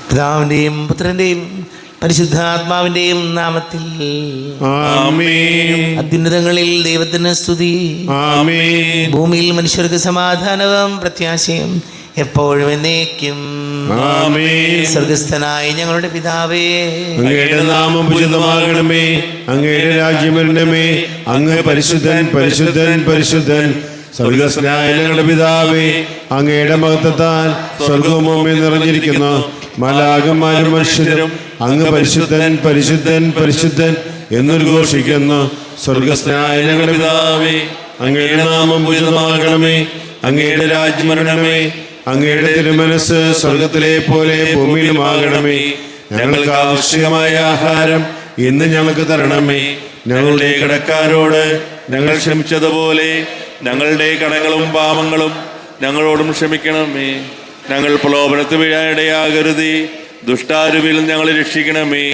പിതാവിൻ്റെയും പുത്രൻ്റെയും പരിശുദ്ധാത്മാവിൻ്റെയും നാമത്തിൽ ആമേൻ. അത്യുന്നതങ്ങളിൽ ദൈവത്തിന് സ്തുതി. ആമേൻ. ഭൂമിയിൽ മനുഷ്യർക്ക് സമാധാനവും പ്രത്യാശയും എപ്പോഴും എന്നേക്കും. ആമേൻ. സ്വർഗസ്ഥനായ ഞങ്ങളുടെ പിതാവേ, അങ്ങയുടെ നാമം പൂജിതമാകണമേ. അങ്ങയുടെ രാജ്യം വരണമേ. അങ്ങ് പരിശുദ്ധൻ പരിശുദ്ധൻ പരിശുദ്ധൻ. സ്വർഗസ്ഥനായ ഞങ്ങളുടെ പിതാവേ, അങ്ങയുടെ മഹത്വത്താൽ സ്വർഗവും ഭൂമിയും നിറഞ്ഞിരിക്കുന്നു. മാലാഖമാരും മനുഷ്യരും അങ്ങ് പരിശുദ്ധൻ പരിശുദ്ധൻ പരിശുദ്ധൻ എന്നുദ്ഘോഷിക്കുന്നു. സ്വർഗസ്ഥനായ ഞങ്ങളുടെ പിതാവേ, അങ്ങയുടെ നാമം പൂജിതമാകണമേ. അങ്ങയുടെ രാജ്യം വരണമേ. അങ്ങയുടെ തിരുമനസ് സ്വർഗത്തിലെ പോലെ ഭൂമിയിലുമാകണമേ. ഞങ്ങൾക്ക് ആവശ്യമായ ആഹാരം ഇന്ന് ഞങ്ങൾക്ക് തരണമേ. ഞങ്ങളുടെ കടക്കാരോട് ഞങ്ങൾ ക്ഷമിച്ചതുപോലെ ഞങ്ങളുടെ കടങ്ങളും പാപങ്ങളും ഞങ്ങളോടും ക്ഷമിക്കണമേ. ഞങ്ങൾ പ്രലോഭനത്തിൽ വീഴാനിടയാകരുതേ. ദുഷ്ടാരൂപിയിൽ ഞങ്ങളെ രക്ഷിക്കണമേ.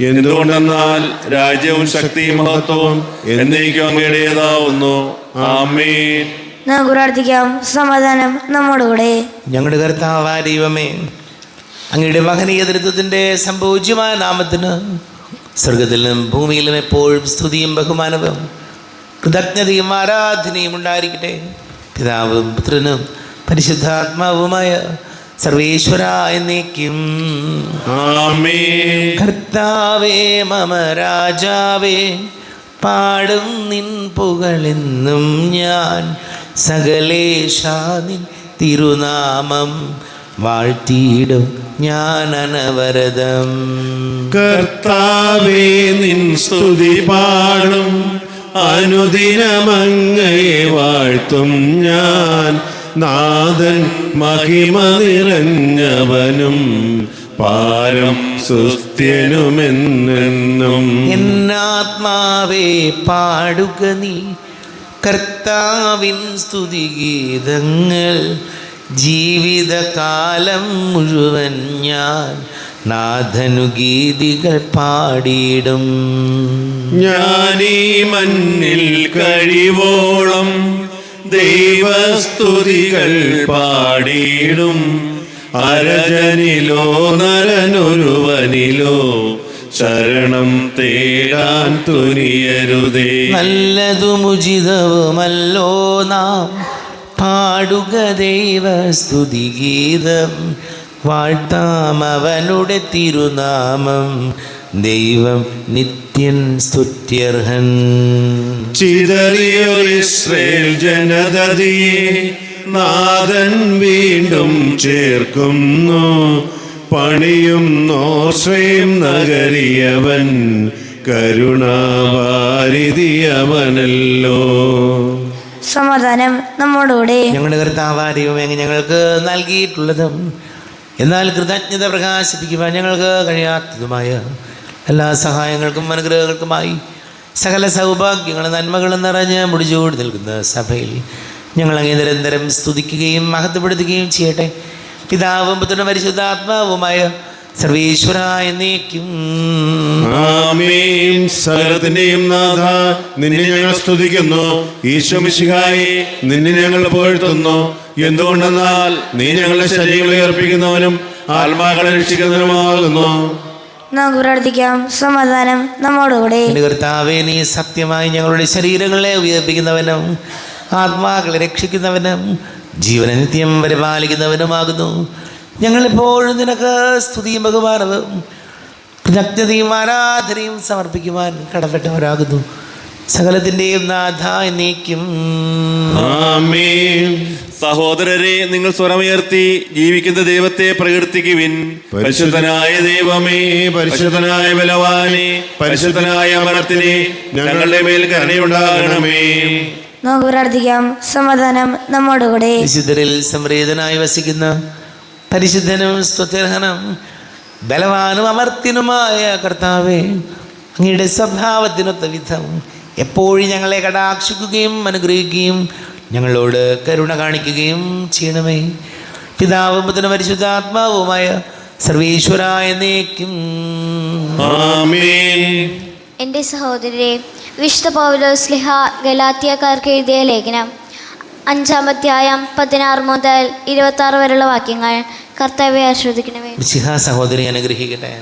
എന്തുകൊണ്ടെന്നാൽ രാജ്യവും ശക്തിയും മഹത്വവും എന്നേക്കും അങ്ങയുടേതാവുന്നു. ആമേൻ. നമുക്ക് പ്രാർത്ഥിക്കാം. സമാധാനം നമ്മോടുകൂടെ. ഞങ്ങളുടെ കർത്താവായ ദൈവമേ, അങ്ങയുടെ മഹനീയ തൃത്വത്തിൻ്റെ സംഭൂജ്യമായ നാമത്തിന് സ്വർഗത്തിലും ഭൂമിയിലും എപ്പോഴും സ്തുതിയും ബഹുമാനവും കൃതജ്ഞതയും ആരാധനയും ഉണ്ടായിരിക്കട്ടെ. പിതാവും പുത്രനും പരിശുദ്ധാത്മാവുമായ സർവേശ്വര എന്നേക്കും. ആമേൻ. കർത്താവേ മമ രാജാവേ, പാടും നിൻ പുകഴെന്നും ഞാൻ. സകലേശാ നിൻ തിരുനാമം വാഴ്ത്തിയിടും ഞാൻ അനവരതം. കർത്താവേ, നിൻ സ്തുതി പാടും. അനുദിനമങ്ങയെ വാഴ്ത്തും ഞാൻ. നാഥൻ മഹിമ നിറഞ്ഞവനും പാരം സുസ്ഥ്യനുമെന്നെന്നും. എന്നാത്മാവേ പാടുക നീ കർത്താവിൻ സ്തുതിഗീതങ്ങൾ. ജീവിതകാലം മുഴുവൻ ഞാൻ നാഥനു ഗീതികൾ പാടിയിടും. ഞാനീ മണ്ണിൽ കഴിവോളം ദൈവസ്തുതികൾ പാടിയിടും. അരജനിലോ നരനൊരുവനിലോ ശരണം തേടാൻ തുനിയരുതേ. നല്ലതും ഉചിതവുമല്ലോ നാം പാടുക ദൈവസ്തുതിഗീതം. വാഴ്ത്താം അവനുടെ തിരുനാമം. ദൈവം നിത്യൻ സ്തുത്യർഹൻ. ചിതറിയൊരു ഇസ്രായേൽ ജനതയെ നാഥൻ വീണ്ടും ചേർക്കുന്നു. പണിയുന്നോ സ്വയം നഗരിയവൻ. കരുണാവാരിതിയവനല്ലോ. സമാധാനം നമ്മോടുകൂടെ. ഞങ്ങളുടെ കർത്താവായ ദൈവമേ, അങ്ങ് ഞങ്ങൾക്ക് നൽകിയിട്ടുള്ളതും എന്നാൽ കൃതജ്ഞത പ്രകാശിപ്പിക്കുവാൻ ഞങ്ങൾക്ക് കഴിയാത്തതുമായ എല്ലാ സഹായങ്ങൾക്കും അനുഗ്രഹങ്ങൾക്കുമായി സകല സൗഭാഗ്യങ്ങളും നന്മകളും നിറഞ്ഞ് മുടിചൂടി നിൽക്കുന്ന സഭയിൽ ഞങ്ങൾ അങ്ങേ നിരന്തരം സ്തുതിക്കുകയും മഹത്വപ്പെടുത്തുകയും ചെയ്യട്ടെ. പിതാവും പുത്രനും പരിശുദ്ധാത്മാവുമായ സർവേശ്വര എന്നേക്കും. ആമേൻ. സകലത്തിന്റെയും നാഥ, നിന്നെ ഞങ്ങൾ സ്തുതിക്കുന്നു. ഈശോ മിശിഹായേ, നിന്നെ ഞങ്ങൾ പുകഴ്ത്തുന്നു. എന്തുകൊണ്ടെന്നാൽ നീ ഞങ്ങളുടെ ശരീരങ്ങളെ ഉയർപ്പിക്കുന്നവനും ആത്മാക്കളെ രക്ഷിക്കുന്നവനുമാകുന്നു. നമുക്ക് പ്രാർത്ഥിക്കാം. സമാധാനം നമ്മോടുകൂടെ. എൻ്റെ കർത്താവേ, നീ സത്യമായി ഞങ്ങളുടെ ശരീരങ്ങളെ ഉയർപ്പിക്കുന്നവനും ആത്മാക്കളെ രക്ഷിക്കുന്നവനും ജീവനെ നിത്യം പരിപാലിക്കുന്നവനുമാകുന്നു. ഞങ്ങളെപ്പോഴും നിനക്ക് സ്തുതിയും ബഹുമാനവും കൃതജ്ഞതയും ആരാധനയും സമർപ്പിക്കുവാൻ കടപ്പെട്ടവരാകുന്നു. സകലത്തിൻ്റെയും നാഥ എന്നേക്കും. ആമേൻ. സഹോദരരെ, നിങ്ങൾ സ്വരമുയർത്തി ജീവിക്കുന്ന ദൈവത്തെ പ്രകീർത്തിക്കുവിൻ. പരിശുദ്ധനായ ദൈവമേ, പരിശുദ്ധനായ ബലവാനേ, പരിശുദ്ധനായ അമർത്തിനെ ഞങ്ങളുടെ മേൽ കരുണയുണ്ടാകണമേ. നമുക്ക് പ്രാർത്ഥിക്കാം. സമാധാനം നമ്മോടുകൂടെ. വിശുദ്ധരിൽ സംപ്രീതനായി വസിക്കുന്ന പരിശുദ്ധനും സ്തുത്യർഹനും ബലവാനും അമർത്തിനുമായ കർത്താവേ, അങ്ങയുടെ സ്വഭാവത്തിനൊത്ത വിധം എപ്പോഴും ഞങ്ങളെ കടാക്ഷിക്കുകയും അനുഗ്രഹിക്കുകയും ഞങ്ങളോട് കരുണ കാണിക്കുകയും ചെയ്യണമേ. പിതാവും പുത്രനും പരിശുദ്ധാത്മാവുമായ സർവേശ്വര എന്നേക്കും. ആമേൻ. എൻ്റെ സഹോദരരെ, വിശുദ്ധ പൗലോസ്ലിഹ ഗലാത്യക്കാർക്ക് എഴുതിയ ലേഖനം 5-ാം അധ്യായം 16 മുതൽ 26 വരെയുള്ള വാക്യങ്ങൾ കർത്താവെ ആശ്രവദിക്കണമേ. മിശിഹാ സഹോദരി അനുഗ്രഹിക്കട്ടെ.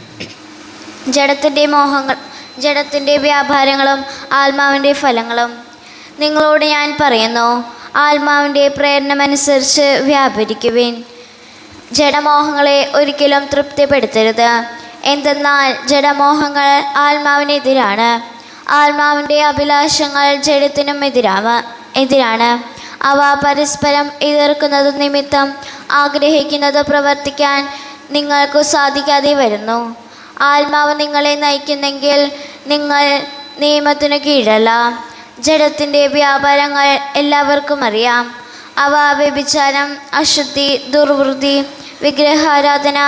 ജഡത്തിൻ്റെ വ്യാപാരങ്ങളും ആത്മാവിൻ്റെ ഫലങ്ങളും. നിങ്ങളോട് ഞാൻ പറയുന്നു, ആത്മാവിൻ്റെ പ്രേരണമനുസരിച്ച് വ്യാപരിക്കുവിൻ. ജഡമോഹങ്ങളെ ഒരിക്കലും തൃപ്തിപ്പെടുത്തരുത്. എന്തെന്നാൽ ജഡമോഹങ്ങൾ ആത്മാവിനെതിരാണ്, ആത്മാവിൻ്റെ അഭിലാഷങ്ങൾ ജഡത്തിനും എതിരാണ്. അവ പരസ്പരം എതിർക്കുന്നത് നിമിത്തം ആഗ്രഹിക്കുന്നത് പ്രവർത്തിക്കാൻ നിങ്ങൾക്ക് സാധിക്കാതെ വരുന്നു. ആത്മാവ് നിങ്ങളെ നയിക്കുന്നെങ്കിൽ നിങ്ങൾ നിയമത്തിനു കീഴല്ല. ജഡത്തിൻ്റെ വ്യാപാരങ്ങൾ എല്ലാവർക്കും അറിയാം. അവ വ്യഭിചാരം, അശുദ്ധി, ദുർവൃത്തി, വിഗ്രഹാരാധന,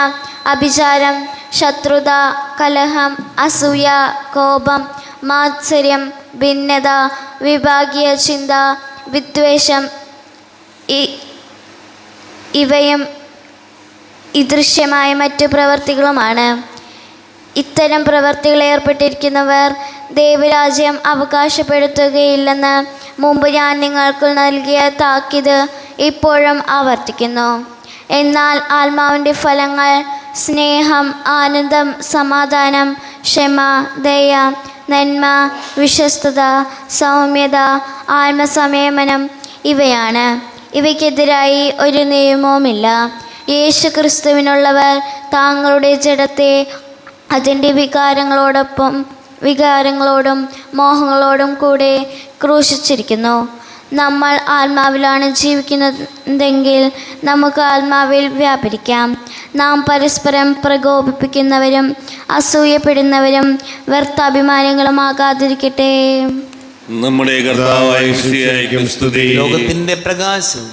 അഭിചാരം, ശത്രുത, കലഹം, അസൂയ, കോപം, മാത്സര്യം, ഭിന്നത, വിഭാഗീയ ചിന്ത, വിദ്വേഷം, ഇവയും ഇദൃശ്യമായ മറ്റു പ്രവൃത്തികളുമാണ്. ഇത്തരം പ്രവൃത്തികൾ ഏർപ്പെട്ടിരിക്കുന്നവർ ദൈവരാജ്യം അവകാശപ്പെടുത്തുകയില്ലെന്ന് മുമ്പ് ഞാൻ നിങ്ങൾക്ക് നൽകിയ താക്കീത് ഇപ്പോഴും ആവർത്തിക്കുന്നു. എന്നാൽ ആത്മാവിൻ്റെ ഫലങ്ങൾ സ്നേഹം, ആനന്ദം, സമാധാനം, ക്ഷമ, ദയ, നന്മ, വിശ്വസ്തത, സൗമ്യത, ആത്മസംയമനം ഇവയാണ്. ഇവയ്ക്കെതിരായി ഒരു നിയമവുമില്ല. യേശു ക്രിസ്തുവിനുള്ളവർ താങ്കളുടെ ജഡത്തെ അതിൻ്റെ വികാരങ്ങളോടും മോഹങ്ങളോടും കൂടെ ക്രൂശിച്ചിരിക്കുന്നു. നമ്മൾ ആത്മാവിലാണ് ജീവിക്കുന്നതെങ്കിൽ നമുക്ക് ആത്മാവിൽ വ്യാപരിക്കാം. നാം പരസ്പരം പ്രകോപിപ്പിക്കുന്നവരും അസൂയപ്പെടുന്നവരും വ്യർത്ഥാഭിമാനികളുമാകാതിരിക്കട്ടെ. നമ്മുടെ കർത്താവായ മിശിഹായ്ക്കും സ്തുതി. ലോകത്തിൻ്റെ പ്രകാശവും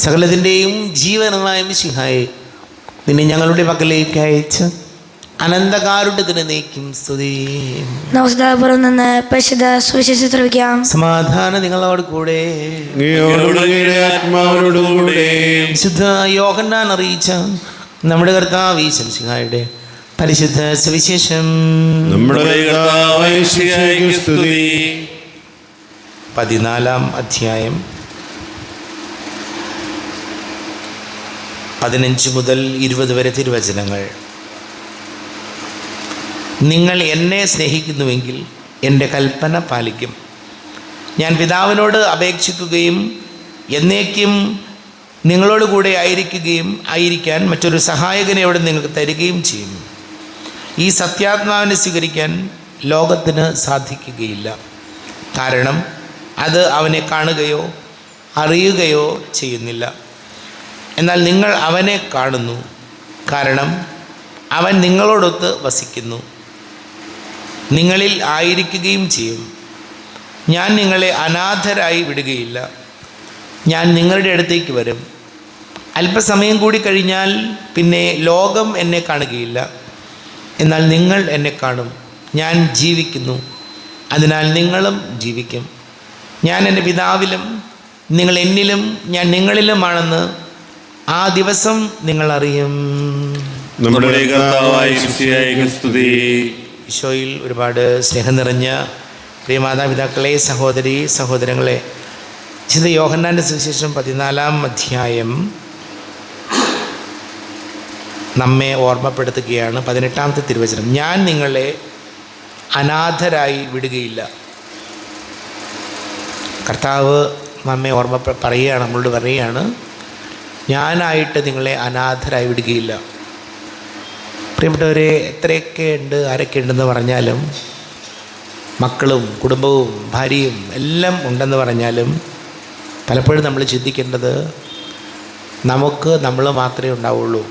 സകലത്തിൻ്റെയും ജീവനുമായ മിശിഹായെ നിന്നെ ഞങ്ങളുടെ പക്കലേക്ക് അയച്ച് അനന്തകാരുണ്യത്തിന് നീക്കും സ്തുതി. നമസ്കാരപുറം നിന്ന് പരിശുദ്ധ സുവിശേഷം ശ്രവിക്കാം. സമാധാനം നിങ്ങളോട് കൂടെ. ആത്മാവിനോടുകൂടെ. വിശുദ്ധ യോഹന്നാൻ അറിയിച്ച നമ്മുടെ കർത്താവ് ഈശോ മിശിഹായുടെ പരിശുദ്ധ സുവിശേഷം. നമ്മുടെ കർത്താവായ മിശിഹായ്ക്ക് സ്തുതി. 14-ാം അധ്യായം 15 മുതൽ 20 വരെ തിരുവചനങ്ങൾ. നിങ്ങൾ എന്നെ സ്നേഹിക്കുന്നുവെങ്കിൽ എൻ്റെ കൽപ്പന പാലിക്കും. ഞാൻ പിതാവിനോട് അപേക്ഷിക്കുകയും എന്നേക്കും നിങ്ങളോട് കൂടെ ആയിരിക്കാൻ മറ്റൊരു സഹായകനെ അവിടെ നിങ്ങൾക്ക് തരികയും ചെയ്യും. ഈ സത്യാത്മാവിനെ സ്വീകരിക്കാൻ ലോകത്തിന് സാധിക്കുകയില്ല. കാരണം അത് അവനെ കാണുകയോ അറിയുകയോ ചെയ്യുന്നില്ല. എന്നാൽ നിങ്ങൾ അവനെ കാണുന്നു, കാരണം അവൻ നിങ്ങളോടൊത്ത് വസിക്കുന്നു, നിങ്ങളിൽ ആയിരിക്കുകയും ചെയ്യും. ഞാൻ നിങ്ങളെ അനാഥരായി വിടുകയില്ല. ഞാൻ നിങ്ങളുടെ അടുത്തേക്ക് വരും. അല്പസമയം കൂടി കഴിഞ്ഞാൽ പിന്നെ ലോകം എന്നെ കാണുകയില്ല, എന്നാൽ നിങ്ങൾ എന്നെ കാണും. ഞാൻ ജീവിക്കുന്നു, അതിനാൽ നിങ്ങളും ജീവിക്കും. ഞാൻ എൻ്റെ പിതാവിലും നിങ്ങൾ എന്നിലും ഞാൻ നിങ്ങളിലുമാണെന്ന് ആ ദിവസം നിങ്ങൾ അറിയും. നമ്മുടെ കർത്താവായ മിശിഹായ്ക്ക് സ്തുതി. ഈശോയിൽ ഒരുപാട് സ്നേഹം നിറഞ്ഞ പ്രിയ മാതാപിതാക്കളെ, സഹോദരങ്ങളെ, വിശുദ്ധ യോഹന്നാൻ്റെ സുവിശേഷം 14-ാം അധ്യായം നമ്മെ ഓർമ്മപ്പെടുത്തുകയാണ്. 18-ാമത്തെ തിരുവചനം. ഞാൻ നിങ്ങളെ അനാഥരായി വിടുകയില്ല. കർത്താവ് നമ്മെ നമ്മളോട് പറയുകയാണ്, ഞാനായിട്ട് നിങ്ങളെ അനാഥരായി വിടുകയില്ല. പ്രിയപ്പെട്ടവരെ, എത്രയൊക്കെ ഉണ്ട്, ആരൊക്കെ ഉണ്ടെന്ന് പറഞ്ഞാലും, മക്കളും കുടുംബവും ഭാര്യയും എല്ലാം ഉണ്ടെന്ന് പറഞ്ഞാലും, പലപ്പോഴും നമ്മൾ ചിന്തിക്കേണ്ടത് നമ്മൾ മാത്രമേ ഉണ്ടാവുള്ളൂ.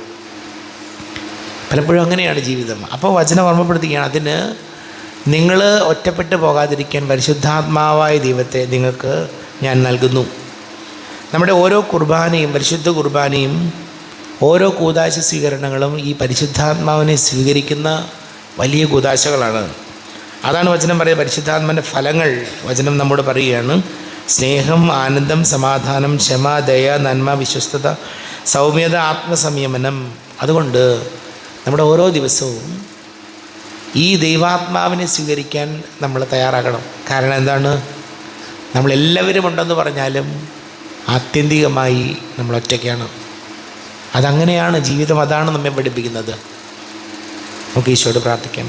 പലപ്പോഴും അങ്ങനെയാണ് ജീവിതം. അപ്പോൾ വചനം ഓർമ്മപ്പെടുത്തുകയാണ്, അതിന് നിങ്ങൾ ഒറ്റപ്പെട്ടു പോകാതിരിക്കാൻ പരിശുദ്ധാത്മാവായ ദൈവത്തെ നിങ്ങൾക്ക് ഞാൻ നൽകുന്നു. നമ്മുടെ ഓരോ കുർബാനയും, പരിശുദ്ധ കുർബാനയും, ഓരോ കൂദാശ സ്വീകരണങ്ങളും ഈ പരിശുദ്ധാത്മാവിനെ സ്വീകരിക്കുന്ന വലിയ കൂദാശകളാണ്. അതാണ് വചനം പറയുക. പരിശുദ്ധാത്മാവിൻ്റെ ഫലങ്ങൾ വചനം നമ്മോട് പറയുകയാണ്. സ്നേഹം, ആനന്ദം, സമാധാനം, ക്ഷമ, ദയ, നന്മ, വിശ്വസ്തത, സൗമ്യത, ആത്മസംയമനം. അതുകൊണ്ട് നമ്മുടെ ഓരോ ദിവസവും ഈ ദൈവാത്മാവിനെ സ്വീകരിക്കാൻ നമ്മൾ തയ്യാറാകണം. കാരണം എന്താണ്? നമ്മളെല്ലാവരും ഉണ്ടെന്ന് പറഞ്ഞാലും ആത്യന്തികമായി നമ്മൾ ഒറ്റയ്ക്കാണ്. അതങ്ങനെയാണ് ജീവിതം, അതാണ് നമ്മെ പഠിപ്പിക്കുന്നത്. നമുക്ക് ഈശോയോട് പ്രാർത്ഥിക്കാം.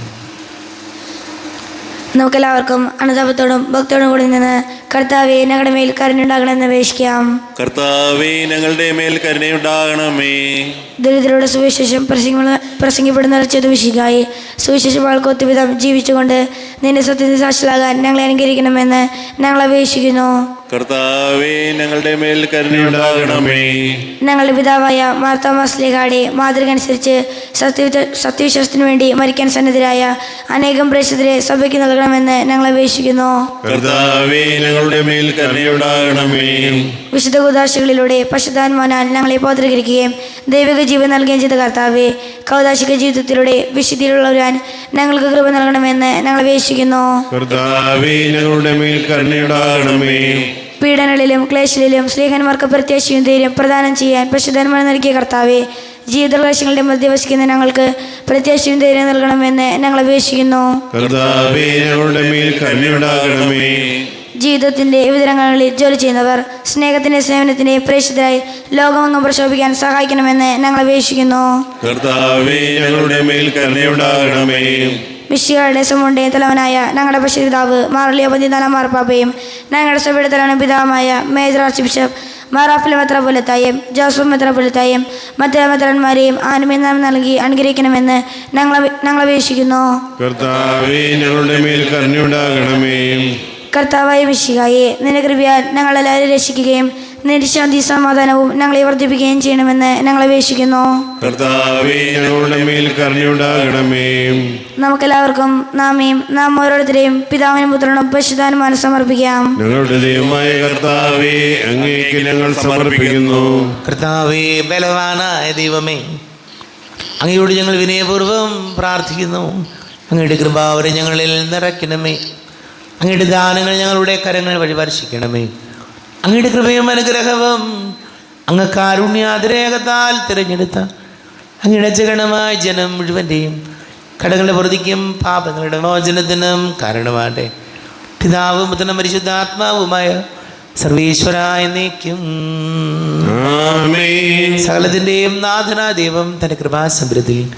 നമുക്കെല്ലാവർക്കും അനുതാപത്തോടും ഭക്തിയോടും കൂടി നിന്ന് കർത്താവേ ഞങ്ങളുടെ മേൽ കരുണയുണ്ടാകണമെന്ന് അപേക്ഷിക്കാം. കർത്താവേ ഞങ്ങളുടെ മേൽ കരുണയുണ്ടാകണമേ. ദരിദ്രരുടെ സുവിശേഷം പ്രസംഗിപ്പെടുന്ന വിശിക്കായി സുവിശേഷം ഒത്തുവിധം ജീവിച്ചുകൊണ്ട് നിന്റെ സത്യത്തിൽ സാക്ഷികളാകാൻ ഞങ്ങളെ അനുഗ്രഹിക്കണമെന്ന് ഞങ്ങൾ അപേക്ഷിക്കുന്നു. കർത്താവേ ഞങ്ങളുടെ മേൽ കരുണയുണ്ടാകണമേ. ഞങ്ങളുടെ പിതാവായ മാർത്തോമാശ്ലീഹായുടെ മാതൃക അനുസരിച്ച് സത്യവിശ്വാസത്തിനു വേണ്ടി മരിക്കാൻ സന്നദ്ധരായ അനേകം പ്രേക്ഷിതരെ സഭയ്ക്ക് നൽകണമെന്ന് ഞങ്ങൾ അപേക്ഷിക്കുന്നു. കർത്താവേ ഞങ്ങളുടെ മേൽ കരുണയുണ്ടാകണമേ. വിശുദ്ധ കൂദാശകളിലൂടെ പശുദ്ധാത്മാനാൽ ഞങ്ങളെ പൗത്രീകരിക്കുകയും ദൈവിക ജീവൻ നൽകുകയും ചെയ്ത കർത്താവേ, കൗദാശിക ജീവിതത്തിലൂടെ വിശുദ്ധിയിലുള്ളവരാൻ ഞങ്ങൾക്ക് കൃപ നൽകണമെന്ന് ഞങ്ങൾ അപേക്ഷിക്കുന്നു. കർത്താവേ ഞങ്ങളുടെ മേൽ കരുണയുണ്ടാകണമേ. പീഡനങ്ങളിലും ക്ലേശങ്ങളിലും സ്ത്രീഹന്മാർക്ക് പ്രത്യാശയും ധൈര്യം പ്രദാനം ചെയ്യാൻ പശുധന്മാർ നൽകിയ കർത്താവേ, ജീവിതക്ലേശങ്ങളുടെ മധ്യ വസിക്കുന്ന ഞങ്ങൾക്ക് പ്രത്യാശയും ധൈര്യം നൽകണമെന്ന് ഞങ്ങൾ അപേക്ഷിക്കുന്നു. കർത്താവേ ഞങ്ങളുടെ മേൽ കരുണയുണ്ടാകണമേ. ജീവിതത്തിൻ്റെ വിവിധ രംഗങ്ങളിൽ ജോലി ചെയ്യുന്നവർ സ്നേഹത്തിൻ്റെ സേവനത്തിൻ്റെ പ്രേക്ഷിതരായി ലോകമെങ്ങും പ്രശോഭിക്കാൻ സഹായിക്കണമെന്ന് ഞങ്ങൾ അപേക്ഷിക്കുന്നു. കർത്താവേ ഞങ്ങളുടെ മേൽ കരുണയുണ്ടാകണമേ. മിശിഹായുടെ സമുണ്ടെ തലവനായ ഞങ്ങളുടെ പശുപിതാവ് മാർലിയോ പതിനാലാം മാർപ്പാപ്പയും ഞങ്ങളുടെ സഭയുടെ തലവനും പിതാവുമായ മേജർ ആർച്ച് ബിഷപ്പ് മാറാഫിലെ മെത്രാപ്പൊലീത്തായും ജോസഫ് മെത്രാപ്പൊലീത്തായും മറ്റ് മെത്രാന്മാരെയും ആനുമേന്ദം നൽകി അനുഗ്രഹിക്കണമെന്ന് ഞങ്ങൾ അപേക്ഷിക്കുന്നു. കർത്താവേ ഞങ്ങളുടെ മേൽ കരുണയുണ്ടാകണമേ. കർത്താവായ മിശിഹായെ, നിന്റെ കൃപയാൽ ഞങ്ങളെല്ലാവരും രക്ഷിക്കുകയും നിന്റെ ശാന്തി സമാധാനവും ഞങ്ങളെ വർദ്ധിപ്പിക്കുകയും ചെയ്യണമെന്ന് ഞങ്ങൾ അപേക്ഷിക്കുന്നു. കർത്താവേ ഞങ്ങളുടെ മേൽ കരുണയുണ്ടാകണമേ. നമുക്കെല്ലാവർക്കും നാം ഓരോരുത്തരെയും പിതാവിനും പുത്രനും പരിശുദ്ധാത്മാവിനും സമർപ്പിക്കാം. ഞങ്ങളുടെ ദൈവമായ കർത്താവേ, അങ്ങേക്ക് ഞങ്ങൾ സമർപ്പിക്കുന്നു. കർത്താവേ, ബലവാനായ ദൈവമേ, അങ്ങയോട് ഞങ്ങൾ വിനയപൂർവ്വം പ്രാർത്ഥിക്കുന്നു. അങ്ങയുടെ കൃപാവരെ ഞങ്ങളിൽ നിറയ്ക്കണമേ. അങ്ങയുടെ ദാനങ്ങൾ ഞങ്ങളുടെ കരങ്ങൾ വഴി വർഷിക്കണമേ. അങ്ങയുടെ കൃപയും അനുഗ്രഹവും അങ്ങ് കാരുണ്യാതിരേകത്താൽ തിരഞ്ഞെടുത്ത അങ്ങയുടെ ജഗണമായ ജനം മുഴുവൻ്റെയും കടങ്ങളുടെ പൊറുതിക്കും പാപങ്ങളുടെ മോചനത്തിനും കാരണമാട്ടെ. പിതാവും പുത്രനും പരിശുദ്ധാത്മാവുമായ സർവീശ്വരായ എന്നേക്കും ആമേൻ. സകലത്തിൻ്റെയും നാഥനായ ദൈവം തൻ്റെ കൃപാസമൃദ്ധിയിൽ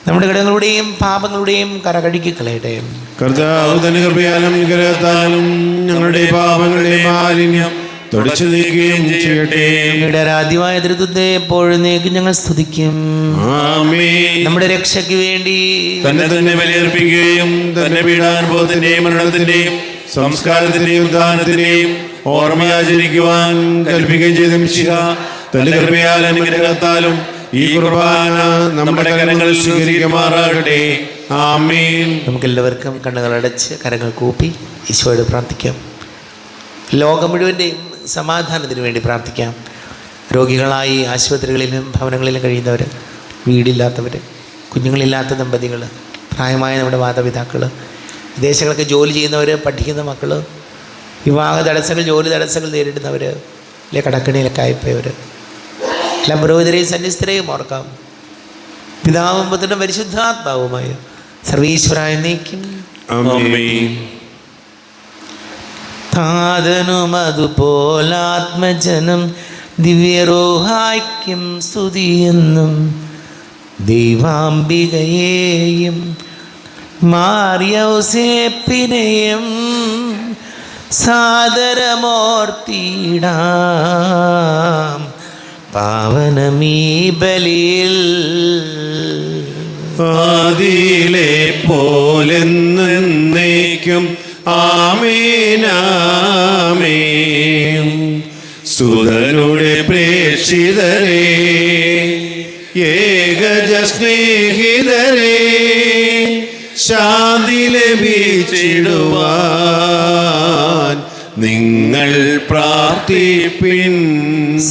നമ്മുടെ കടങ്ങളുടെയും പാപങ്ങളുടെയും കരകഴുകി കളയട്ടെ. കർത്താവ് തന്റെ കൃപയാലും അനുഗ്രഹത്താലും ഞങ്ങളുടെ പാപങ്ങളുടെ മാലിന്യം തുടച്ചു നീക്കുകയും ചെയ്യട്ടെ. അങ്ങയുടെ ആരാധ്യമായ തൃത്വത്തെ എപ്പോഴും ഞങ്ങൾ സ്തുതിക്കും. ആമേൻ. നമ്മുടെ രക്ഷയ്ക്ക് വേണ്ടി തന്നെ ബലിയർപ്പിക്കുകയും തന്റെ പീഡാനുഭവത്തിന്റെയും മരണത്തിന്റെയും സംസ്കാരത്തിന്റെയും ദാനത്തിന്റെയും ഓർമ്മയാചരിക്കുവാൻ കൽപ്പിക്കുകയും ചെയ്ത മിശിഹാ തന്റെ കൃപയാലും അനുഗ്രഹത്താലും ഈ കുർബാന നമ്മുടെ കരങ്ങളിൽ സ്വീകരിക്കുമാറാകട്ടെ. ആമേൻ. നമുക്കെല്ലാവർക്കും കണ്ണുകളടച്ച് കരങ്ങൾ കൂപ്പി ഈശോയോട് പ്രാർത്ഥിക്കാം. ലോകം മുഴുവൻ്റെയും സമാധാനത്തിന് വേണ്ടി പ്രാർത്ഥിക്കാം. രോഗികളായി ആശുപത്രികളിലും ഭവനങ്ങളിലും കഴിയുന്നവർ, വീടില്ലാത്തവർ, കുഞ്ഞുങ്ങളില്ലാത്ത ദമ്പതികൾ, പ്രായമായ നമ്മുടെ മാതാപിതാക്കൾ, വിദേശങ്ങളൊക്കെ ജോലി ചെയ്യുന്നവർ, പഠിക്കുന്ന മക്കൾ, വിവാഹ തടസ്സങ്ങൾ, ജോലി തടസ്സങ്ങൾ നേരിടുന്നവർ, അല്ലെ കടക്കണിയിലൊക്കെ ആയിപ്പോയവർ, എല്ലാ പുരോഹിതരെയും സന്യസ്തരെയും ഓർക്കാം. പിതാവും പുത്രനും പരിശുദ്ധാത്മാവുമായ സർവീശ്വരായ എന്നേക്കും ആമേൻ. താതനും അതുപോലാത്മജനം ദിവ്യരോഹായ്ക്കും സ്തുതിയെന്നും ദൈവാംബികയെയും മാറിയൗസേപ്പിനെയും സാദരമോർത്തിടാം പാവനമീ ബലിയിൽ. ആദിയിലെ പോലെന്നേക്കും ആമേനാമേൻ. സുതനുടെ പ്രേക്ഷിതരേ, ഏകജ സ്നേഹിതരേ, ശാന്തി ലഭിച്ചിടുവാൻ നിങ്ങൾ പ്രാർത്ഥിപ്പിൻ.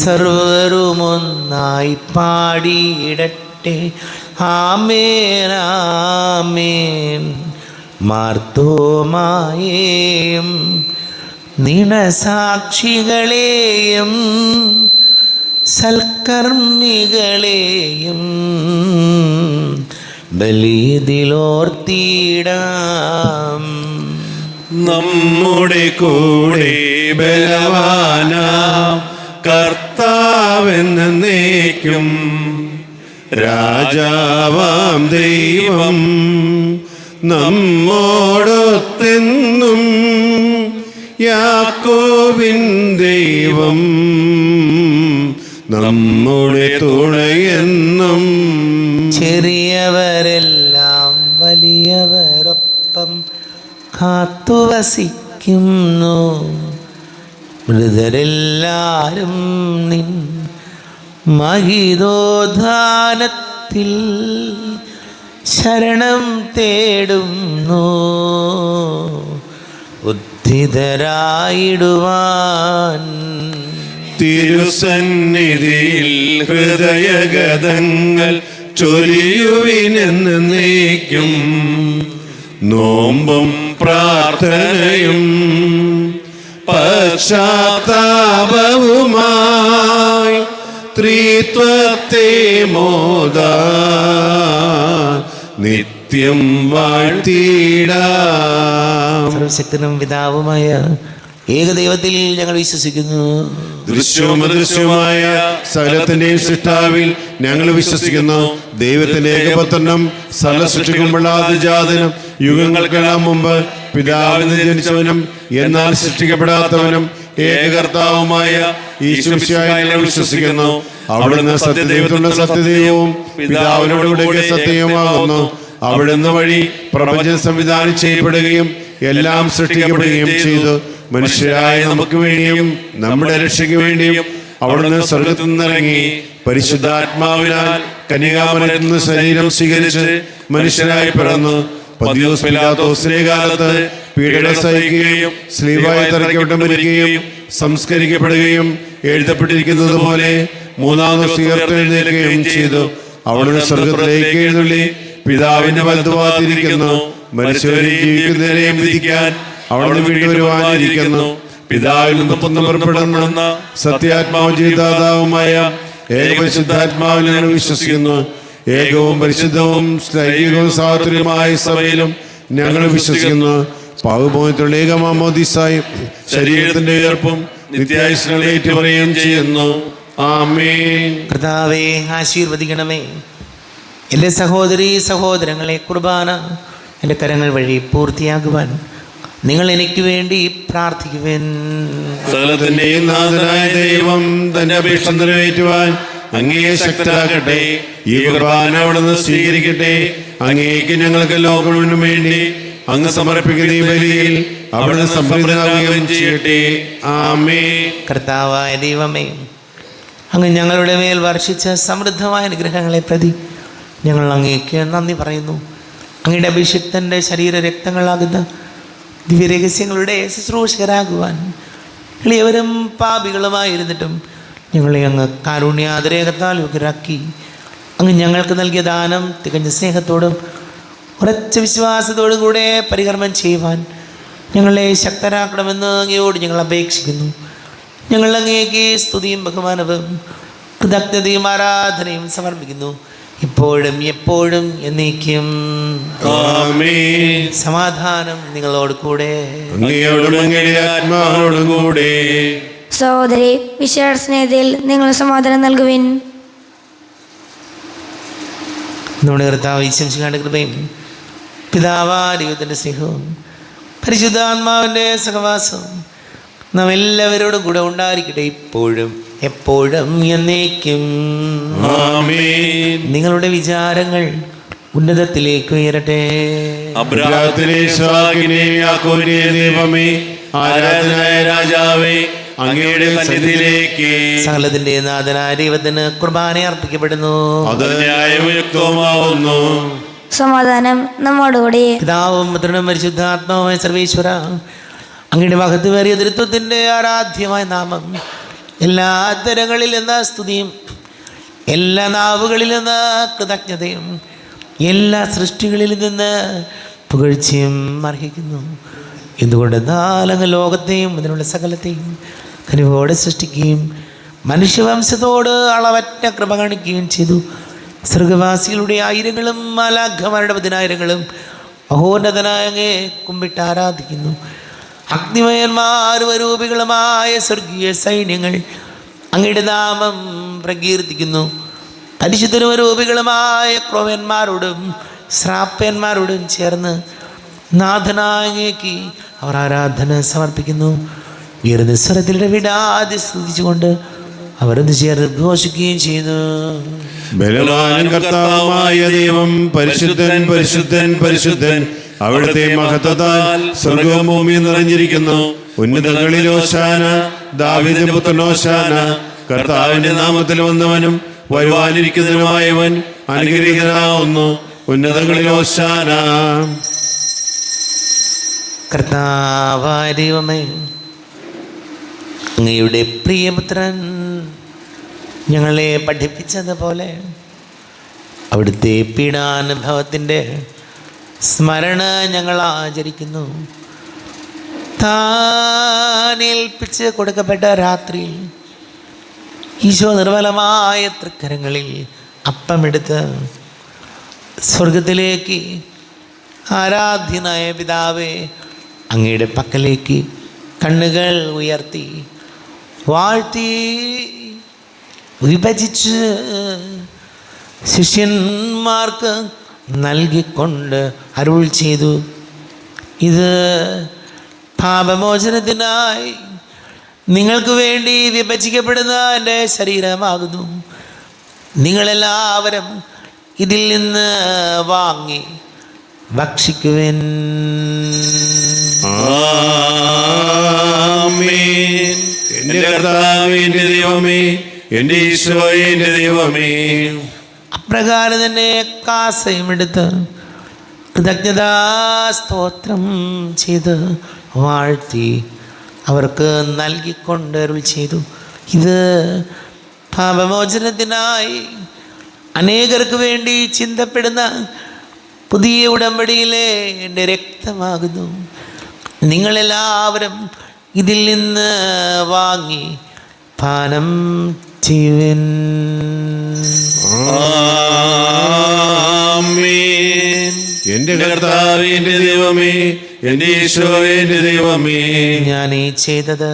സർവരുമൊന്നായി പാടിയിടട്ടെ ആമേൻ ആമേൻ. മാർത്തോമായേയും നിണസാക്ഷികളെയും സൽക്കർമ്മികളെയും ബലിയിലോർത്തിടാം. നമ്മുടെ കൂടെ ബലവാനാം കർത്താവെന്നേക്കും രാജാവാം ദൈവം നമ്മോടൊത്തെന്നും യാക്കോബിൻ ദൈവം നമ്മുടെ തുണയെന്നും. ചെറിയവരെല്ലാം വലിയവരൊപ്പം കാത്തുവസിക്കുന്നു, മൃതരെല്ലാരും നിൻ മഹിതോദ്ധാനത്തിൽ ശരണം തേടുന്നു, ഉദ്ധിതരായിടുവാൻ. തിരുസന്നിധിയിൽ ഹൃദയഗതങ്ങൾ ചൊരിയുവിനെന്ന് നീക്കും, നോമ്പും പ്രാർത്ഥനയും പശ്ചാത്താപവുമായി ത്രിത്വത്തെ മോദാ നിത്യം വാഴ്ത്തിടാം. സർവശക്തനും പിതാവുമായ ഏകദൈവത്തിൽ ഞങ്ങൾ വിശ്വസിക്കുന്നു. ദൃശ്യവും അദൃശ്യവുമായ സകലത്തിന്റെയും സൃഷ്ടാവിൽ ഞങ്ങൾ വിശ്വസിക്കുന്നു. ദൈവത്തിന്റെ ഏകപുത്രനും സകല സൃഷ്ടിക്കുമ്പോൾ ആദിജാതനും യുഗങ്ങൾക്കെല്ലാം മുമ്പ് പിതാവിൽ നിന്ന് ജനിച്ചവനും എന്നാൽ സൃഷ്ടിക്കപ്പെടാത്തവനും ഏകകർത്താവുമായ ഈശോമിശിഹായിൽ ഞങ്ങൾ വിശ്വസിക്കുന്നു. അവിടുന്ന് സത്യദൈവത്തിന്റെ സത്യദൈവവും പിതാവിനോടുകൂടെ സത്യവുമാകുന്നു. അവിടുന്ന് വഴി പ്രപഞ്ചം സംവിധാനം ചെയ്യപ്പെടുകയും എല്ലാം സൃഷ്ടിക്കപ്പെടുകയും ചെയ്തു. മനുഷ്യരായ നമുക്ക് വേണ്ടിയും നമ്മുടെ രക്ഷയ്ക്ക് വേണ്ടിയും അവിടുന്ന് സ്വർഗ്ഗത്തിൽ നിന്നിറങ്ങി പരിശുദ്ധാത്മാവിനാൽ കന്യകാമറിയത്തിൽ നിന്ന് ശരീരം സ്വീകരിച്ച് മനുഷ്യരായി പിറന്നു. പന്തിയോസ് പീലാത്തോസിന്റെ കാലത്ത് പീഡകൾ സഹിക്കുകയും സ്ലീവായി തറയ്ക്കപ്പെട്ട് മരിക്കുകയും സംസ്കരിക്കപ്പെടുകയും എഴുതപ്പെട്ടിരിക്കുന്നത് പോലെ മൂന്നാം ദിവസം ഉയർത്തെഴുന്നേൽക്കുകയും ചെയ്തു. അവിടുന്ന് സ്വർഗ്ഗത്തിലേക്ക് എഴുന്നള്ളി പിതാവിന്റെ വലത്തുഭാഗത്തിരിക്കുന്നു. മരിച്ചവരെയും ജീവിക്കുന്നവരെയും വിധിക്കാൻ അവിടുന്ന് വീണ്ടും വരുവാനിരിക്കുന്നു. പിതാവിൽ നിന്ന് പുറപ്പെടുന്ന സത്യാത്മാവും ജീവദാതാവുമായ ഏകപരിശുദ്ധാത്മാവിൽ ഞങ്ങൾ വിശ്വസിക്കുന്നു. ഏകവും പരിശുദ്ധവും ലൈംഗികവും സാഹോദര്യമായ സഭയിലും ഞങ്ങൾ വിശ്വസിക്കുന്നു. പാപമോചനത്തിലുള്ള ഏകമാമോദീസായും ശരീരത്തിന്റെ ഉയർപ്പും നിത്യായുസ്സുകളെ ഏറ്റുപറയുകയും ചെയ്യുന്നു. ആമേൻ. കർത്താവേ, ആശീർവദിക്കണമേ. എൻ്റെ സഹോദരീ സഹോദരങ്ങളെ, കുർബാന എൻ്റെ കരങ്ങൾ വഴി പൂർത്തിയാകുവാൻ നിങ്ങൾ എനിക്ക് വേണ്ടി പ്രാർത്ഥിക്കുവാൻ. സകലത്തിന്റെയും നാഥനായ ദൈവം തന്റെ അപേക്ഷ നിറവേറ്റുവാൻ അങ്ങയെ ശക്തരാകട്ടെ. ഈ കുർബാന അവിടുന്ന് സ്വീകരിക്കട്ടെ. അങ്ങേക്ക് ഞങ്ങൾക്ക് ലോകത്തിനു വേണ്ടി അങ്ങ് സമർപ്പിക്കുന്ന ഈ ബലിയിൽ അവിടുന്ന് സംപ്രീതനാകുകയും ചെയ്യട്ടെ. ആമേൻ. കർത്താവായ ദൈവമേ, അങ്ങ് ഞങ്ങളുടെ മേൽ വർഷിച്ച സമൃദ്ധമായ അനുഗ്രഹങ്ങളെ പ്രതി ഞങ്ങൾ അങ്ങേക്ക് നന്ദി പറയുന്നു. അങ്ങയുടെ അഭിഷിക്തൻ്റെ ശരീര രക്തങ്ങളാകുന്ന ദിവ്യരഹസ്യങ്ങളുടെ ശുശ്രൂഷകരാകുവാൻ എളിയവരും പാപികളുമായിരുന്നിട്ടും ഞങ്ങളെ അങ്ങ് കാരുണ്യാതിരേകത്താൽ യുഗരാക്കി. അങ്ങ് ഞങ്ങൾക്ക് നൽകിയ ദാനം തികഞ്ഞ സ്നേഹത്തോടും ഉറച്ച വിശ്വാസത്തോടും കൂടെ പരികർമ്മം ചെയ്യുവാൻ ഞങ്ങളെ ശക്തരാക്കണമെന്ന് അങ്ങയോട് ഞങ്ങൾ അപേക്ഷിക്കുന്നു. ഞങ്ങൾ അങ്ങേക്ക് സ്തുതിയും ബഹുമാനവും കൃതജ്ഞതയും ആരാധനയും സമർപ്പിക്കുന്നു, ഇപ്പോഴും എപ്പോഴും എന്നേക്കും. ആമേൻ. സമാധാനം നിങ്ങളോട് കൂടെ. അങ്ങയോടും അങ്ങയുടെ ആത്മാവോടും കൂടെ. സഹോദരി, വിശേഷ സ്നേഹത്തിൽ നിങ്ങൾ സമാധാനം നൽകുവിൻ. നമ്മുടെ കർത്താവ് ഈശോമിശിഹായുടെ കൃപയും പിതാവായ ദൈവത്തിൻ്റെ സ്നേഹവും പരിശുദ്ധാത്മാവിൻ്റെ സഹവാസവും നാം എല്ലാവരോടും കൂടെ ഉണ്ടായിരിക്കട്ടെ, ഇപ്പോഴും എപ്പോഴും എന്നേക്കും. ആമേൻ. നിങ്ങളുടെ വിചാരങ്ങൾ ഉന്നതത്തിലേക്ക് ഉയരട്ടെ. അബ്രാഹത്തിലെ ഇസ്ഹാക്കിനെ യാക്കോബിനെ ദൈവമേ, ആരാധനായ രാജാവേ, അങ്ങയുടെ സന്നിധിയിലേക്ക് സകലത്തിന്റെ നാഥനായ ദൈവത്തിന് കുർബാന അർപ്പിക്കപ്പെടുന്നു. അത് ന്യായയുക്തവുമാവുന്നു. സമാധാനം നമ്മോടുകൂടി. പിതാവും പുത്രനും പരിശുദ്ധാത്മാവുമായ സർവേശ്വര, അങ്ങയുടെ മഹത്വമേറിയ ദൃത്വത്തിൻ്റെ ആരാധ്യമായ നാമം എല്ലാ തരങ്ങളിൽ നിന്ന് സ്തുതിയും എല്ലാ നാവുകളിൽ നിന്ന് കൃതജ്ഞതയും എല്ലാ സൃഷ്ടികളിൽ നിന്ന് പുകഴ്ചയും അർഹിക്കുന്നു. എന്തുകൊണ്ടെന്നാൽ അങ്ങ് ലോകത്തെയും അതിനുള്ള സകലത്തെയും കനിവോടെ സൃഷ്ടിക്കുകയും മനുഷ്യവംശത്തോട് അളവറ്റ കൃപ കാണിക്കുകയും ചെയ്തു. സ്വർഗവാസികളുടെ ആയിരങ്ങളും മാലാഖമാരുടെ 10,000ങ്ങളും മഹോന്നതനായ അങ്ങയെ കുമ്പിട്ട് ആരാധിക്കുന്നു. അഗ്നിമയന്മാരും അരൂപികളുമായ സ്വർഗീയ സൈന്യങ്ങൾ അങ്ങയുടെ നാമം പ്രകീർത്തിക്കുന്നു. പരിശുദ്ധരും രൂപികളുമായ ക്രോവന്മാരോടും ശ്രാപ്പന്മാരോടും ചേർന്ന് നാഥനായേക്ക് അവർ ആരാധന സമർപ്പിക്കുന്നു. ഉയർന്ന സ്വരത്തിൽ വിടാതെ സ്തുതിച്ചുകൊണ്ട് അവരൊന്ന് ചേർന്ന് ഘോഷിക്കുകയും ചെയ്യുന്നു. ബലവാനും കർത്താവുമായ ദൈവം പരിശുദ്ധൻ പരിശുദ്ധൻ പരിശുദ്ധൻ. അവിടുത്തെ മഹത്വത്താൽ സ്വർഗവും ഭൂമിയും നിറഞ്ഞിരിക്കുന്നു. ഉന്നതങ്ങളിൽ ഓശാന, ദാവീദിന്റെ പുത്രൻ ഓശാന. കർത്താവിന്റെ നാമത്തിൽ വന്നവനും വരുവാനിരിക്കുന്നവനുമായവൻ അനുഗ്രഹീതനാവുന്നു. ഉന്നതങ്ങളിൽ ഓശാന. കർത്താവായ ദൈവമേ, അങ്ങയുടെ പ്രിയപുത്രൻ ഞങ്ങളെ പഠിപ്പിച്ചതുപോലെ അവിടുത്തെ പീഡാനുഭവത്തിൻ്റെ സ്മരണ ഞങ്ങൾ ആചരിക്കുന്നു. താനേൽപ്പിച്ച് കൊടുക്കപ്പെട്ട രാത്രിയിൽ ഈശോ നിർമ്മലമായ തൃക്കരങ്ങളിൽ അപ്പമെടുത്ത് സ്വർഗത്തിലേക്ക് ആരാധ്യനായ പിതാവേ അങ്ങയുടെ പക്കലേക്ക് കണ്ണുകൾ ഉയർത്തി വാഴ്ത്തി വിഭജിച്ച് ശിഷ്യന്മാർക്ക് നൽകിക്കൊണ്ട് അരുൾ ചെയ്തു, ഇത് പാപമോചനത്തിനായി നിങ്ങൾക്ക് വേണ്ടി വിഭജിക്കപ്പെടുന്ന എൻ്റെ ശരീരമാകുന്നു. നിങ്ങളെല്ലാവരും ഇതിൽ നിന്ന് വാങ്ങി ഭക്ഷിക്കുവിൻ. ആമേൻ. എന്റെ കർത്താവേ, എന്റെ ദൈവമേ, എന്റെ ഈശോയേ, എന്റെ ദൈവമേ. അപ്രകാരം തന്നെ കാസയും എടുത്ത് കൃതജ്ഞതാ സ്തോത്രം ചെയ്ത് വാഴ്ത്തി അവർക്ക് നൽകിക്കൊണ്ട് അരുൾ ചെയ്തു, ഇത് പാപമോചനത്തിനായി അനേകർക്ക് വേണ്ടി ചിന്തപ്പെടുന്ന പുതിയ ഉടമ്പടിയിലെ എൻ്റെ രക്തമാകുന്നു. നിങ്ങളെല്ലാവരും ഇതിൽ നിന്ന് വാങ്ങി പാനം ചെയ്യുവിൻ. ആമേൻ. എന്റെ കർത്താവേ, എന്റെ ദൈവമേ, എന്റെ ഈശോയേ, എന്റെ ദൈവമേ. ഞാൻ ഈ ചെയ്തത്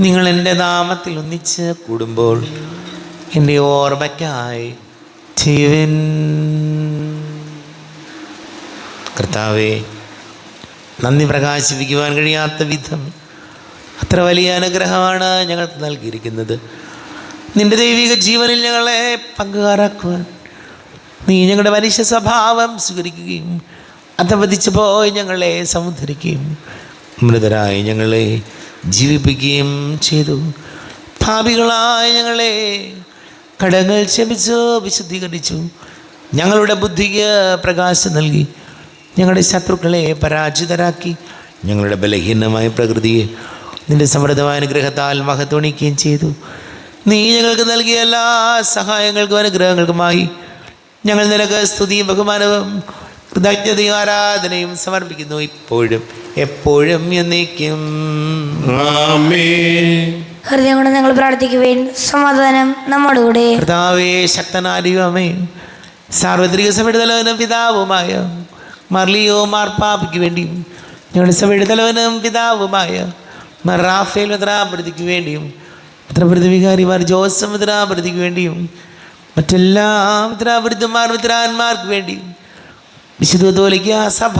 നിങ്ങൾ എൻ്റെ നാമത്തിൽ ഒന്നിച്ച് കൂടുമ്പോൾ എൻ്റെ ഓർമ്മയ്ക്കായി ചെയ്യുവിൻ. കർത്താവേ, നന്ദി പ്രകാശിപ്പിക്കുവാൻ കഴിയാത്ത വിധം അത്ര വലിയ അനുഗ്രഹമാണ് ഞങ്ങൾക്ക് നൽകിയിരിക്കുന്നത്. നിൻ്റെ ദൈവിക ജീവനിൽ ഞങ്ങളെ പങ്കുകാരാക്കുവാൻ നീ ഞങ്ങളുടെ മനുഷ്യ സ്വഭാവം സ്വീകരിക്കുകയും അധപതിച്ചു പോയി ഞങ്ങളെ സമുദ്ധരിക്കുകയും മൃതരായി ഞങ്ങളെ ജീവിപ്പിക്കുകയും ചെയ്തു. പാപികളായ ഞങ്ങളെ കടങ്ങൾ ക്ഷമിച്ചു വിശുദ്ധീകരിച്ചു. ഞങ്ങളുടെ ബുദ്ധിക്ക് പ്രകാശം നൽകി ഞങ്ങളുടെ ശത്രുക്കളെ പരാജിതരാക്കി. ഞങ്ങളുടെ ബലഹീനമായ പ്രകൃതിയെ നിന്റെ സമൃദ്ധമായ അനുഗ്രഹത്താൽ മഹത്വണിക്കുകയും ചെയ്തു. നീ ഞങ്ങൾക്ക് നൽകിയ എല്ലാ സഹായങ്ങൾക്കും അനുഗ്രഹങ്ങൾക്കുമായി ഞങ്ങൾ നിനക്ക് സ്തുതിയും ബഹുമാനവും കൃതജ്ഞതയും ആരാധനയും സമർപ്പിക്കുന്നു, ഇപ്പോഴും എപ്പോഴും എന്നേക്കും. ആമേൻ. ഹൃദയം കൊണ്ട് ഞങ്ങൾ പ്രാർത്ഥിക്കുവേൻ. സമാധാനം നമ്മോടുകൂടെ. കർത്താവേ, ശക്തനായ ദൈവമേ, സാർവത്രിക സഭയുടെ തലവനും പിതാവുമായ മർലിയോ മാർപ്പാപ്പയ്ക്ക് വേണ്ടിയും ഞങ്ങളുടെ സഭയുടെ തലവനും പിതാവുമായ മാർ റാഫേൽ മെത്രാപ്പൊലീത്തയ്ക്ക് വേണ്ടിയും മെത്രാപ്പൊലീത്ത ജോസഫ് മെത്രാപ്പൊലീത്തയ്ക്ക് വേണ്ടിയും മറ്റെല്ലാ മെത്രാപ്പൊലീത്തമാർ മെത്രാന്മാർക്ക് വേണ്ടിയും വിശുദ്ധ കത്തോലിക്ക സഭ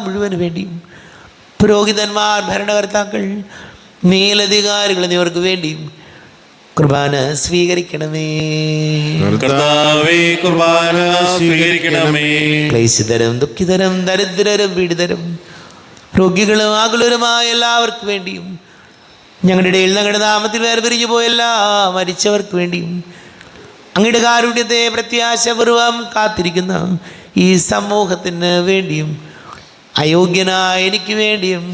മുഴുവന് വേണ്ടിയും പുരോഹിതന്മാർ, ഭരണകർത്താക്കൾ, മേലധികാരികൾ എന്നിവർക്ക് വേണ്ടിയും കുർബാന സ്വീകരിക്കണമേ. കർത്താവേ, കുർബാന സ്വീകരിക്കണമേ. ക്ലേശിതരും ദുഃഖിതരും ദരിദ്രരും പീഡിതരും രോഗികളും ആകുലരുമായ എല്ലാവർക്കും വേണ്ടിയും ഞങ്ങളുടെ ഇടയിൽ ഞങ്ങളുടെ നാമത്തിൽ വേർപിരിഞ്ഞു പോയ എല്ലാ മരിച്ചവർക്ക് വേണ്ടിയും അങ്ങയുടെ കാരുണ്യത്തെ പ്രത്യാശപൂർവം കാത്തിരിക്കുന്ന ഈ സമൂഹത്തിന് വേണ്ടിയും അയോഗ്യനായ എനിക്ക് വേണ്ടിയും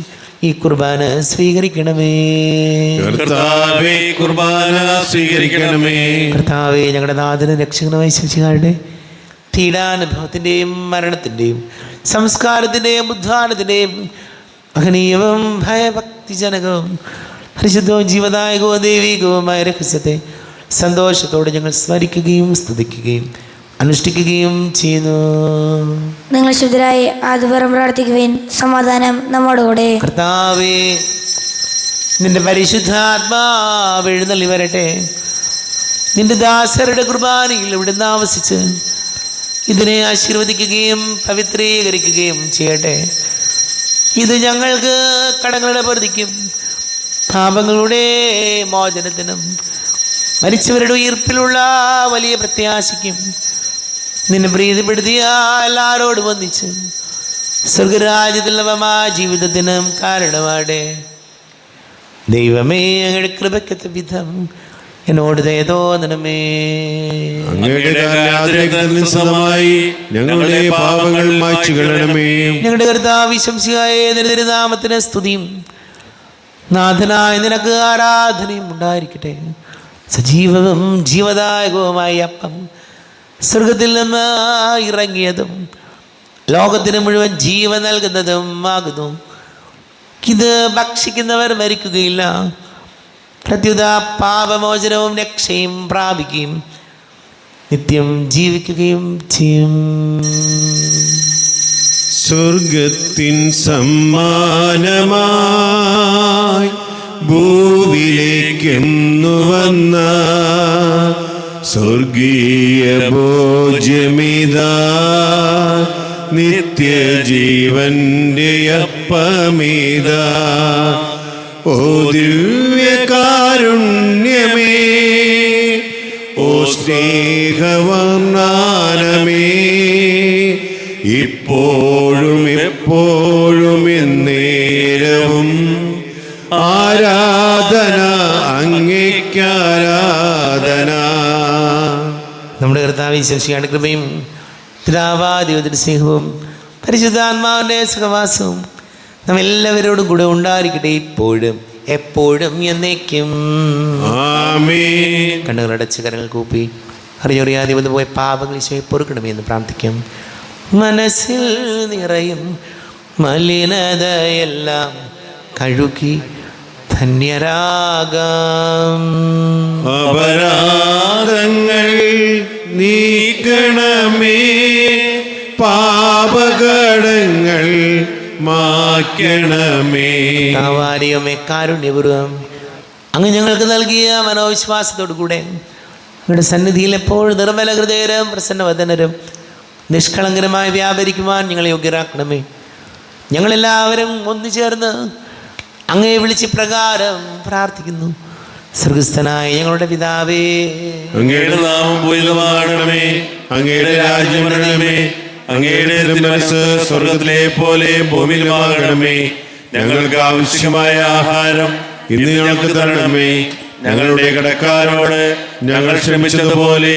ഈ കുർബാന സ്വീകരിക്കണമേ. കർത്താവേ, കുർബാന സ്വീകരിക്കണമേ. കർത്താവേ, ഞങ്ങളുടെ നാഥനും രക്ഷകനുമായ ശിശുക്കാരുടെ പീഡാനുഭവത്തിൻ്റെയും മരണത്തിൻ്റെയും സംസ്കാരത്തിൻ്റെയും ഉദ്ധാനത്തിൻ്റെയും മഹനീയവും ഭയഭക്തിജനകവും പരിശുദ്ധവും ജീവദായകവും ദൈവികവുമായ രഹസ്യത്തെ സന്തോഷത്തോടെ ഞങ്ങൾ സ്മരിക്കുകയും സ്തുതിക്കുകയും അനുഷ്ഠിക്കുകയും ചെയ്യുന്നു. നിങ്ങൾ ശുദ്ധരായി ആദ്യപുറം പ്രാർത്ഥിക്കുവേൻ. സമാധാനം നമ്മോടുകൂടെ. കർത്താവേ, നിന്റെ പരിശുദ്ധാത്മാവ് എഴുന്നള്ളി വരട്ടെ. നിന്റെ ദാസരുടെ കുർബാനയിൽ ഇവിടുന്ന് ആവസിച്ച് ഇതിനെ ആശീർവദിക്കുകയും പവിത്രീകരിക്കുകയും ചെയ്യട്ടെ. ഇത് ഞങ്ങൾക്ക് കടങ്ങളുടെ പൊറുതിക്കും പാപങ്ങളുടെ മോചനത്തിനും മരിച്ചവരുടെ ഉയിർപ്പിലുള്ള വലിയ പ്രത്യാശയ്ക്കും നിന്നെ പ്രീതിപ്പെടുത്തിയ എല്ലാവരോടും ഒന്നിച്ച് സ്വർഗരാജ്യത്തിൽ നവമായ ജീവിതത്തിനും കാരണമാടെ. ദൈവമേ, അങ്ങയുടെ കൃപയ്ക്കത്തെ വിധം എന്നോട് ദയ തോന്നണമേ. ഞങ്ങളുടെ പാപങ്ങൾ മായ്ച്ചു കളയണമേ. ഞങ്ങളുടെ കർത്താവ് ശംസിയായ നിന്റെ നാമത്തിന് സ്തുതിയും നാഥനായ നിനക്ക് ആരാധനയും ഉണ്ടായിരിക്കട്ടെ. സജീവവും ജീവദായകവുമായ അപ്പം സ്വർഗത്തിൽ നിന്ന് ഇറങ്ങിയതും ലോകത്തിന് മുഴുവൻ ജീവൻ നൽകുന്നതും ആകുന്നു. ഇത് ഭക്ഷിക്കുന്നവർ മരിക്കുകയില്ല, പ്രത്യുത പാപമോചനവും രക്ഷയും പ്രാപിക്കുകയും നിത്യം ജീവിക്കുകയും ചെയ്യും. സ്വർഗത്തിൻ സമ്മാനമായി ഭൂവിലേക്കെന്നു വന്ന സ്വർഗീയ ഭോജ്യമിതാ, നിത്യജീവന്റെ അപ്പമിതാ. ഓ ദിവ്യകാരുണ്യമേ, ഓ സ്നേഹവർണ്ണാനമേ, ഇപ്പോഴും എപ്പോഴും എന്നേരവും ആരാധന അങ്ങേക്കാരാധന. നമ്മുടെ കർത്താവ് ശംസിയുടെ കൃപയും പിതാവാദിയുടെ സ്നേഹവും പരിശുദ്ധാത്മാവിൻ്റെ സഹവാസവും നമ്മെല്ലാവരോടും കൂടെ ഉണ്ടായിരിക്കട്ടെ, ഇപ്പോഴും എപ്പോഴും എന്നേക്കും. ആമേൻ. കണ്ണുകളടച്ച് കരങ്ങൾ കൂപ്പി അറിയൊറിയാതെ വന്നു പോയ പാപങ്ങൾ ഈശോയെ പൊറുക്കണമേ എന്ന് പ്രാർത്ഥിക്കും. മനസ്സിൽ നിറയും മലിനതയെല്ലാം കഴുകി ധന്യരാഗം. അപരാധങ്ങൾ നീക്കണമേ, പാപകടങ്ങൾ മായ്ക്കണമേ. കാവാരിയമേ, കാരുണ്യപൂർവം അങ്ങ് ഞങ്ങൾക്ക് നൽകിയ മനോവിശ്വാസത്തോടു കൂടെ അങ്ങയുടെ സന്നിധിയിൽ എപ്പോഴും നിർമ്മല ഹൃദയരും പ്രസന്നവദനരും നിഷ്കളങ്കരമായി വ്യാപരിക്കുവാൻ ഞങ്ങളെ യോഗ്യരാക്കണമേ. ഞങ്ങളെല്ലാവരും ഒന്നു ചേർന്ന് അങ്ങയെ വിളിച്ച് പ്രകാരം പ്രാർത്ഥിക്കുന്നു. സ്വർഗസ്ഥനായ ഞങ്ങളുടെ പിതാവേ, അങ്ങയുടെ നാമം പൂജിതമാകണമേ, അങ്ങയുടെ രാജ്യം വരണമേ, അങ്ങയുടെ തിരുമനസ്സ് സ്വർഗത്തിലെ പോലെ ഭൂമിയിലുമാകണമേ. ഞങ്ങൾക്ക് ആവശ്യമായ ആഹാരം ഇന്ന് ഞങ്ങൾക്ക് തരണമേ. ഞങ്ങളുടെ കടക്കാരോട് ഞങ്ങൾ ക്ഷമിച്ചതുപോലെ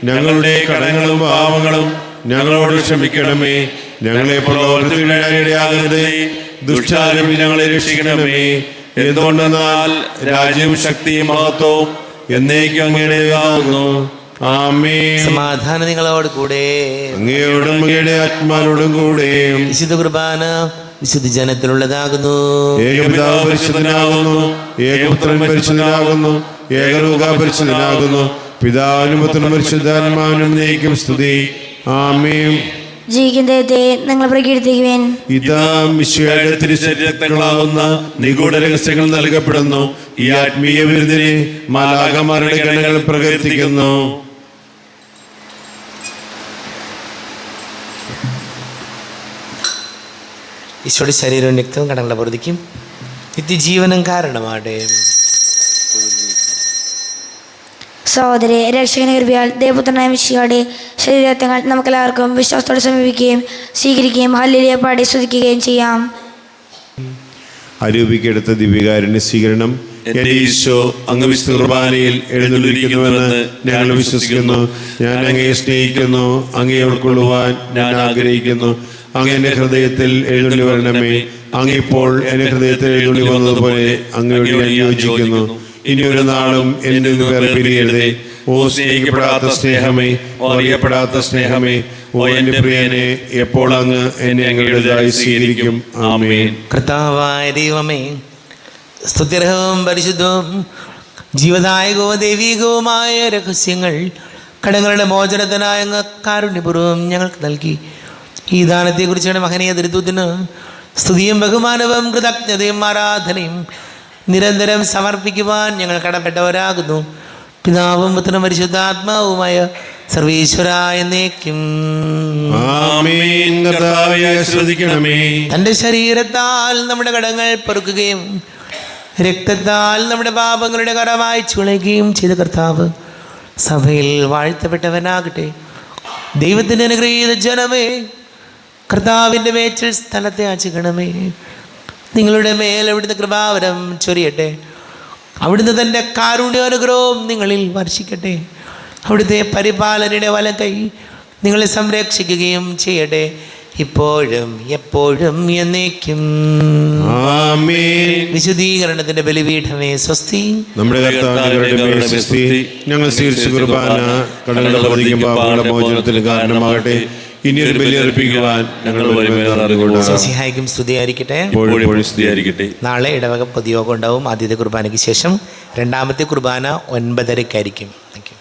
ഞങ്ങളുടെ കടങ്ങളും പാവങ്ങളും ഞങ്ങളോട് ക്ഷമിക്കണമേ. ഞങ്ങളെ പ്രലോഭനത്തിനിടയാകരുതേ, ദുഷ്ടാരൂപി ഞങ്ങളെ രക്ഷിക്കണമേ. എന്തുകൊണ്ടെന്നാൽ രാജ്യവും ശക്തിയും മഹത്വവും എന്നേക്കും അങ്ങയുടേതാകുന്നു. ആമേൻ. സമാധാനം നിങ്ങളോട് കൂടെ, അങ്ങയോടും അങ്ങയുടെ ആത്മാവോടും കൂടെ. വിശുദ്ധ കുർബാന വിശുദ്ധ ജനത്തിലുള്ളതാകുന്നു. ഏകപിതാവ് പരിശുദ്ധനാകുന്നു, ഏകപുത്രൻ പരിശുദ്ധനാകുന്നു, ഏകരൂഹ പരിശുദ്ധനാകുന്നു. പിതാവിനും പുത്രനും പരിശുദ്ധാത്മാവിനും എന്നേക്കും സ്തുതി. ആമേൻ. ജീവിക്കുന്ന ദൈവത്തെ നിങ്ങൾ പ്രകീർത്തിക്കുവേൻ. ഇതാ മിശിഹായുടെ തിരുശരീരങ്ങളാവുന്ന നിഗൂഢ രഹസ്യങ്ങൾ നൽകപ്പെടുന്നു. ഈ ആത്മീയ വിരുന്നിനെ മാലാഖമാരുടെ ഗണങ്ങൾ പ്രകീർത്തിക്കുന്നു. ഈശോയുടെ ശരീരവും രക്തവും കടങ്ങളുടെ പൊറുതിക്കും നിത്യജീവനും കാരണമാടെ. സഹോദരി, രക്ഷകനെ കൃപയാൽ ദേവപുത്രനായ മിശിഹായുടെ ശരീരത്വങ്ങൾ നമുക്കെല്ലാവർക്കും വിശ്വാസത്തോടെ സമീപിക്കുകയും സ്വീകരിക്കുകയും ഹല്ലേലൂയ പാടി സ്തുതിക്കുകയും ചെയ്യാം. അരൂപിക്കെടുത്ത ദിവ്യകാരുണ്യ സ്വീകരണം. എന്റെ ഈശോ അങ്ങ് വിശുദ്ധ കുർബാനയിൽ എഴുന്നള്ളിരിക്കുന്നുവെന്ന് ഞങ്ങൾ വിശ്വസിക്കുന്നു. ഞാൻ അങ്ങയെ സ്നേഹിക്കുന്നു, അങ്ങയെ ഉൾക്കൊള്ളുവാൻ ഞാൻ ആഗ്രഹിക്കുന്നു. അങ്ങ് എന്റെ ഹൃദയത്തിൽ എഴുന്നള്ളി വരണമേ. അങ്ങിപ്പോൾ എന്റെ ഹൃദയത്തിൽ എഴുന്നള്ളി വന്നതുപോലെ അങ്ങയോട് ഞാൻ യോജിക്കുന്നു. ഇനി ഒരു നാളും എന്നിൽ നിന്ന് വേർപിരിയരുതേ. ഓ സ്നേഹിക്കപ്പെടാത്ത സ്നേഹമേ, ഓ അറിയപ്പെടാത്ത സ്നേഹമേ, ഓ എന്റെ പ്രിയനെ, എപ്പോൾ അങ്ങ് എന്നെ അങ്ങയുടേതായി സ്വീകരിക്കും. ആമേൻ. കർത്താവായ ദൈവമേ, സ്തുത്യർഹവും പരിശുദ്ധവും ജീവദായകവും ദൈവീകവുമായ രഹസ്യങ്ങൾ കടങ്ങളുടെ മോചനത്തിനായ അങ്ങ് കാരുണ്യപൂർവ്വം ഞങ്ങൾക്ക് നൽകി. ഈ ദാനത്തെക്കുറിച്ചാണ് മഹനീയ ദരിദ്രത്തിന് സ്തുതിയും ബഹുമാനവും കൃതജ്ഞതയും ആരാധനയും നിരന്തരം സമർപ്പിക്കുവാൻ ഞങ്ങൾ കടപ്പെട്ടവരാകുന്നു. പിതാവും പുത്രനും പരിശുദ്ധാത്മാവുമായ സർവീശ്വര എന്നേക്കും. ആമേൻ. കർത്താവേ ശ്രദ്ധിക്കണമേ. തൻ്റെ ശരീരത്താൽ നമ്മുടെ കടങ്ങൾ പൊറുക്കുകയും രക്തത്താൽ നമ്മുടെ പാപങ്ങളുടെ കറ മായ്ച്ചു കളയുകയും ചെയ്ത കർത്താവ് സഭയിൽ വാഴ്ത്തപ്പെട്ടവനാകട്ടെ. ദൈവത്തിൻ്റെ അനുഗ്രഹീത ജനമേ, കർത്താവിൻ്റെ മേച്ചിൽ സ്ഥലത്തെ ആചിക്കണമേ. നിങ്ങളുടെ മേൽ അവിടുന്ന് കൃപാവരം ചൊരിയട്ടെ. അവിടുന്ന് തൻ്റെ കാരുണ്യാനുഗ്രഹവും നിങ്ങളിൽ വർഷിക്കട്ടെ. അവിടുത്തെ പരിപാലനയുടെ വലം കൈ നിങ്ങളെ സംരക്ഷിക്കുകയും ചെയ്യട്ടെ, ഇപ്പോഴും എപ്പോഴും എന്നേക്കും. ആമേൻ. വിശുദ്ധീകരണത്തിൻ്റെ ബലിപീഠമേ സ്വസ്തി. നമ്മുടെ കർത്താവിന്റെ സ്വസ്തി. ഞങ്ങൾ സ്വീകരിച്ച കുർബാന കടങ്ങളുടെ പ്രതിക്കും പാപങ്ങളുടെ മോചനത്തിന് കാരണമാകട്ടെ. ഇനിയൊരു ബലി അർപ്പിക്കുവാൻ ഞങ്ങൾ സിഹായിക്കും സ്തുതിയായിരിക്കട്ടെ. സ്തുതിയായിരിക്കട്ടെ. നാളെ ഇടവക പൊതുയോഗം ഉണ്ടാവും. ആദ്യത്തെ കുർബാനയ്ക്ക് ശേഷം രണ്ടാമത്തെ കുർബാന 9:30 താങ്ക് യു.